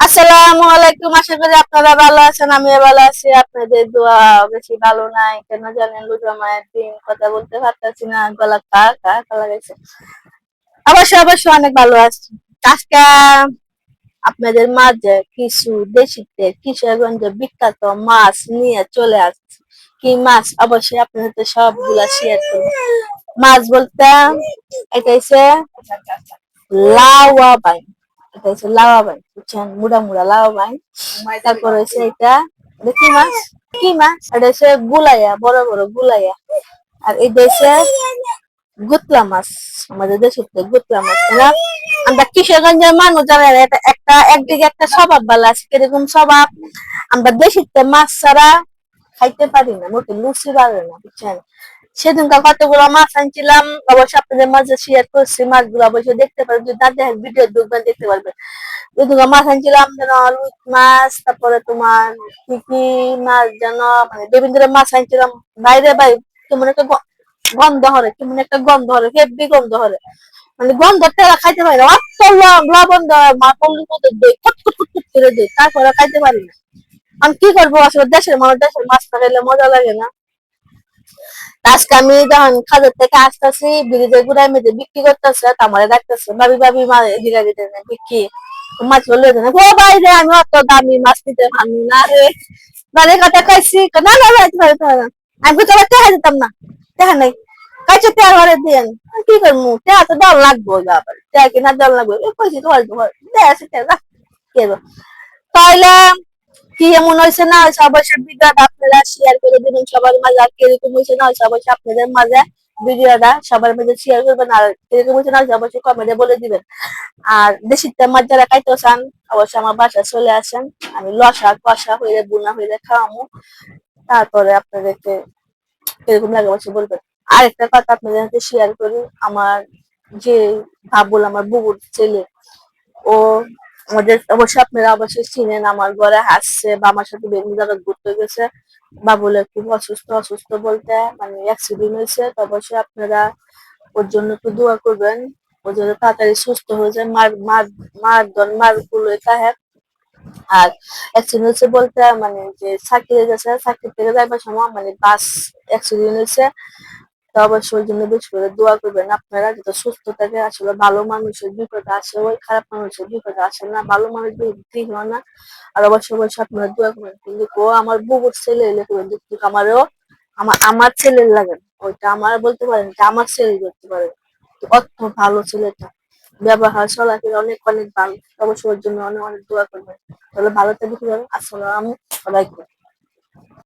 আসসালামু আলাইকুম। আশা করি আপনারা ভালো আছেন, আমিও ভালো আছি। আপনাদের দোয়া বেশি ভালো নাই কেন জানেন? রোজা মায়ের দিন, কথা বলতে পারতেছি না, গলা কা কা কা লাগাইছে। অবশ্যই অনেক ভালো আছি। আজকে আপনাদের মাঝে কিছু দেশিতে কিশোরগঞ্জের বিখ্যাত মাছ নিয়ে চলে আসছি। কি মাছ? অবশ্যই আপনাদের সাথে সবগুলা শেয়ার করবো। মাছ বলতে এটা হচ্ছে লাওয়া বাইন। এটা হচ্ছে লাওয়া বাইন, বুঝছেন? মুড়া মুড়া লাওয়া বাইন। তারপর হচ্ছে এটা কি মাছ? কি মাছ? এটা হচ্ছে গুলাইয়া, বড় বড় গুলাইয়া। আর এই দেশে গুতলা মাছ, আমাদের দেশে গুতলা মাছ। আমরা কিশোরগঞ্জের মানুষ জানেন, এটা একটা একদিকে একটা স্বভাব ভালো আছে। কিরকম স্বভাব? আমরা দেশিতে মাছ ছাড়া খাইতে পারি না, মোটে লুচি পারে না, বুঝছেন? সেদিনকার কতগুলো মাছ আনছিলাম, অবশ্যই আপনাদের মাঝে শেয়ার করছি। মাছগুলো অবশ্যই দেখতে পারবেন, যদি না দেখেন ভিডিও দেখবেন, দেখতে পারবেন। ওইদিকে মাছ আনছিলাম যেন লুট মাছ, তারপরে তোমার কি কি মাছ যেন, মানে বিভিন্ন ধরনের মাছ আনছিলাম। বাইরে বাইরে কেমন একটা গন্ধ হরে, কেমন একটা গন্ধ হরে, হেভি গন্ধ হরে। মানে গন্ধটা খাইতে পারি না, অত লবণ দেওয়া মা পল্লির মধ্যে দেয়, খুট করে দেয়, তারপরে খাইতে পারি না। আমি কি করবো? আসলে দেশের মানুষ, দেশের মাছ না খাইলে মজা লাগে না। আজকে আমি যখন খাজার থেকে আসতেছি, ব্রিজের গুড়ায় মেঝে বিক্রি করতেছে, আমারে ডাকতেছে, ভাবি ভাবি মা এদিকে দিতে বিক্রি মাছ বললে ও বাইরে, আমি অত দামি মাছ নিতে পারি না রে। মানে কথা খাইছি না না না, আমি তো টেহা দিতাম না, টেহা নাই, কাছে টেহা ঘরে দিয়েন। কি করবো? টেহা তো দল লাগবো, আবার টেহা কিনা দল লাগবে, কইছি তোমার তোমার দেশ টেহা কে তাইলে কি এমন হয়েছে না হয়েছে অবশ্যই ভিডিওটা আপনারা শেয়ার করে দিবেন সবার মাঝে। আর কিরকম হয়েছে না হয়েছে অবশ্যই আপনাদের মাঝে ভিডিওটা সবার মাঝে শেয়ার করবেন। আর কিরকম হয়েছে না হয়েছে অবশ্যই কমেন্টে বলে দিবেন। আর দেশি মাছ যারা খাইতে চান অবশ্যই আমার বাসায় চলে আসেন, আমি লসা কষা হইলে বুনা হইলে খাওয়ামো। তারপরে আপনাদেরকে কিরকম লাগে অবশ্যই বলবেন। আরেকটা কথা আপনাদের সাথে শেয়ার করি, আমার যে বাবুল, আমার বুবুর ছেলে, ও আমাদের অবশ্যই আপনারা অবশ্যই চিনেন, আমার ঘরে হাসছে বা আমার সাথে বিভিন্ন জায়গায় ঘুরতে গেছে। বাবুলে খুব অসুস্থ, অসুস্থ বলতে মানে অ্যাক্সিডেন্ট হয়েছে। তো অবশ্যই আপনারা ওর জন্য একটু দোয়া করবেন, ও যেন তাড়াতাড়ি সুস্থ হয়ে যায়। মার মার মার দন মার গুলো তাহে। আর অ্যাক্সিডেন্ট হয়েছে বলতে মানে যে সাইকেলে গেছে, সাইকেল থেকে যাইবার সময় মানে বাস অ্যাক্সিডেন্ট হয়েছে। তো অবশ্যই ওই জন্য বেশি করে দোয়া করবেন আপনারা, যাতে সুস্থ থাকে। আসলে ভালো মানুষের বিপদ আসে, ওই খারাপ মানুষের বিপদ আসে না, ভালো মানুষ ঠিক হয় না। আর অবশ্যই আপনারা দোয়া করবেন। কিন্তু ও আমার বুবুর ছেলে এলে করবেন, কিন্তু আমারও আমার ছেলের লাগে না। ওইটা আমার বলতে পারেন যে আমার ছেলে করতে পারে। অত ভালো ছেলেটা, ব্যবহার চলাফেরা অনেক অনেক ভালো। অবশ্যই ওর জন্য অনেক অনেক দোয়া করবেন। তাহলে ভালো থাকবে। আসসালামু আলাইকুম।